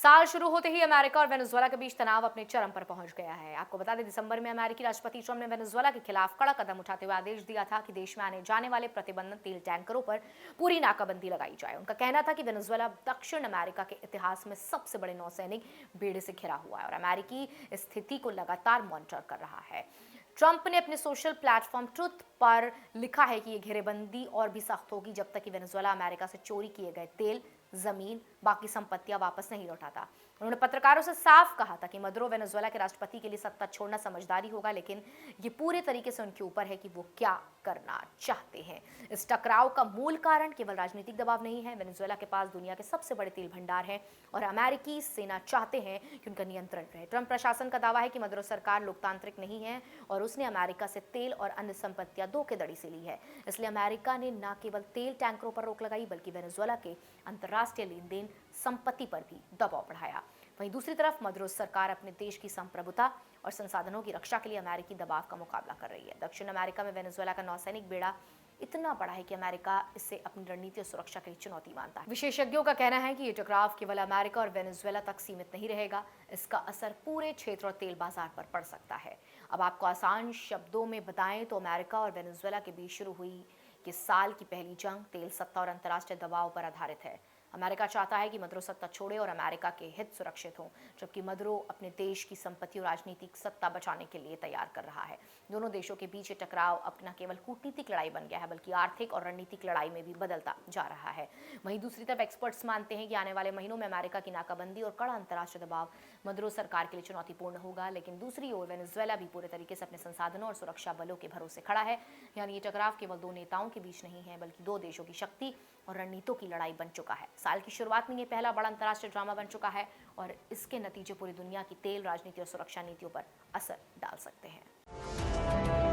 साल शुरू होते ही अमेरिका और वेनेजुएला के बीच तनाव अपने चरम पर पहुंच गया है। आपको बता दें, दिसंबर में अमेरिकी राष्ट्रपति ट्रंप ने वेनेजुएला के खिलाफ कड़ा कदम उठाते हुए आदेश दिया था कि देश में आने जाने वाले प्रतिबंधित तेल टैंकरों पर पूरी नाकाबंदी लगाई जाए। उनका कहना था कि वेनेजुएला दक्षिण अमेरिका के इतिहास में सबसे बड़े नौसैनिक बेड़े से घिरा हुआ है और अमेरिकी स्थिति को लगातार मॉनिटर कर रहा है। ट्रंप ने अपने सोशल प्लेटफॉर्म ट्रुथ पर लिखा है कि ये घेरेबंदी और भी सख्त होगी जब तक कि वेनेजुएला अमेरिका से चोरी किए गए तेल, जमीन, बाकी संपत्तियां वापस नहीं लौटाता। उन्होंने पत्रकारों से साफ कहा था कि मदुरो वेनेजुएला के राष्ट्रपति के लिए सत्ता छोड़ना समझदारी होगा, लेकिन ये पूरे तरीके से उनके ऊपर है कि वो क्या करना चाहते हैं। इस टकराव का मूल कारण केवल राजनीतिक दबाव नहीं है। वेनेजुएला के पास दुनिया के सबसे बड़े तेल भंडार हैं और अमेरिकी सेना चाहते हैं कि उनका नियंत्रण रहे। ट्रंप प्रशासन का दावा है कि मदुरो सरकार लोकतांत्रिक नहीं है और उसने अमेरिका से तेल और अन्य संपत्तियां धोखेधड़ी से ली है। इसलिए अमेरिका ने न केवल तेल टैंकरों पर रोक लगाई बल्कि वेनेजुएला के अंतर्राष्ट्रीय लेन देन संपत्ति पर भी दबाव बढ़ाया। वहीं दूसरी तरफ मदुरो सरकार अपने देश की संप्रभुता और संसाधनों की रक्षा के लिए अमेरिकी दबाव का मुकाबला कर रही है। दक्षिण अमेरिका में वेनेजुएला का नौसैनिक बेड़ा इतना बड़ा है कि अमेरिका इससे अपनी रणनीति और सुरक्षा के लिए चुनौती मानता है। विशेषज्ञों का कहना है कि ये टकराव केवल अमेरिका और वेनेजुएला तक सीमित नहीं रहेगा, इसका असर पूरे क्षेत्र और तेल बाजार पर पड़ सकता है। अब आपको आसान शब्दों में बताएं तो अमेरिका और वेनेजुएला के बीच शुरू हुई कि साल की पहली जंग तेल सत्ता और अंतर्राष्ट्रीय दबाव पर आधारित है। अमेरिका चाहता है कि मदुरो सत्ता छोड़े और अमेरिका के हित सुरक्षित हों, जबकि मदुरो अपने देश की संपत्ति और राजनीतिक सत्ता बचाने के लिए तैयार कर रहा है। दोनों देशों के बीच ये टकराव अब न केवल कूटनीतिक लड़ाई बन गया है बल्कि आर्थिक और रणनीतिक लड़ाई में भी बदलता जा रहा है। वहीं दूसरी तरफ एक्सपर्ट्स मानते हैं कि आने वाले महीनों में अमेरिका की नाकाबंदी और कड़ा अंतर्राष्ट्रीय दबाव मदुरो सरकार के लिए चुनौतीपूर्ण होगा, लेकिन दूसरी ओर वेनेजुएला भी पूरे तरीके से अपने संसाधनों और सुरक्षा बलों के भरोसे खड़ा है। यानी ये टकराव केवल दो नेताओं के बीच नहीं है बल्कि दो देशों की शक्ति और रणनीतियों की लड़ाई बन चुका है। साल की शुरुआत में ये पहला बड़ा अंतर्राष्ट्रीय ड्रामा बन चुका है और इसके नतीजे पूरी दुनिया की तेल, राजनीति और सुरक्षा नीतियों पर असर डाल सकते हैं।